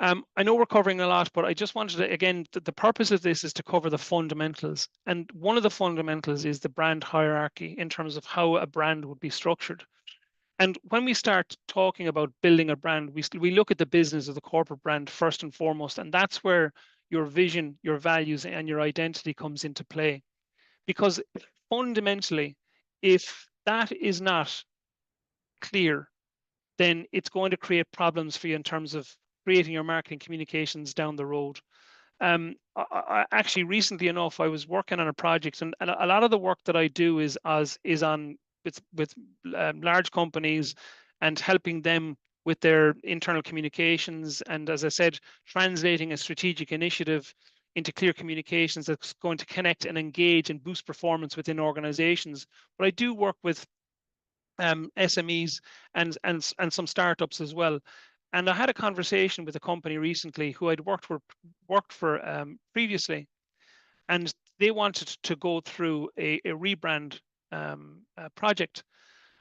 I know we're covering a lot, but I just wanted to, again, the purpose of this is to cover the fundamentals. And one of the fundamentals is the brand hierarchy in terms of how a brand would be structured. And when we start talking about building a brand, we look at the business of the corporate brand first and foremost. And that's where your vision, your values, and your identity comes into play. Because fundamentally, if that is not clear, then it's going to create problems for you in terms of creating your marketing communications down the road. Actually, recently enough, I was working on a project, and a lot of the work that I do is on with large companies and helping them with their internal communications. And as I said, translating a strategic initiative into clear communications that's going to connect and engage and boost performance within organizations. But I do work with SMEs and some startups as well. And I had a conversation with a company recently who I'd worked for previously, and they wanted to go through a rebrand project,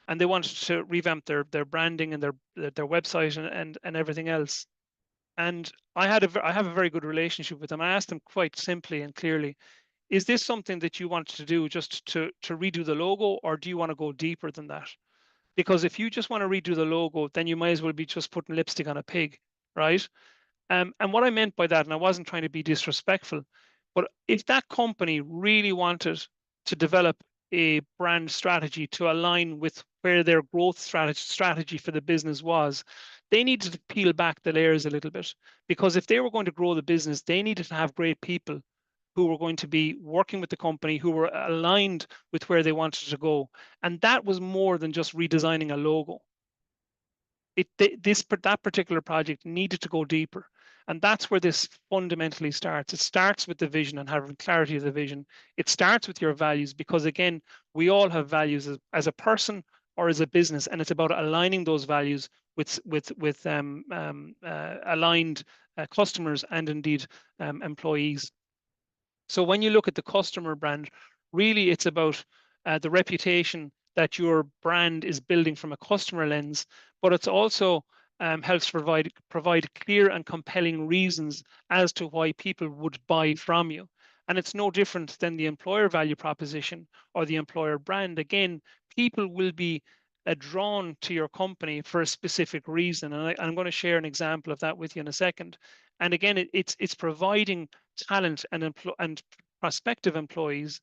and they wanted to revamp their branding and their website and everything else. And I have a very good relationship with them. I asked them quite simply and clearly, is this something that you want to do just to redo the logo, or do you want to go deeper than that? Because if you just want to redo the logo, then you might as well be just putting lipstick on a pig, right? And what I meant by that, and I wasn't trying to be disrespectful, but if that company really wanted to develop a brand strategy to align with where their growth strategy for the business was, they needed to peel back the layers a little bit. Because if they were going to grow the business, they needed to have great people who were going to be working with the company, who were aligned with where they wanted to go. And that was more than just redesigning a logo. That particular project needed to go deeper. And that's where this fundamentally starts. It starts with the vision and having clarity of the vision. It starts with your values, because again, we all have values as a person or as a business, and it's about aligning those values with aligned customers and indeed employees. So when you look at the customer brand, really it's about the reputation that your brand is building from a customer lens, but it's also helps provide clear and compelling reasons as to why people would buy from you. And it's no different than the employer value proposition or the employer brand. Again, people will be drawn to your company for a specific reason. And I'm going to share an example of that with you in a second. And again, it's providing talent and prospective employees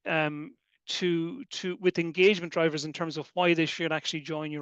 to with engagement drivers in terms of why they should actually join your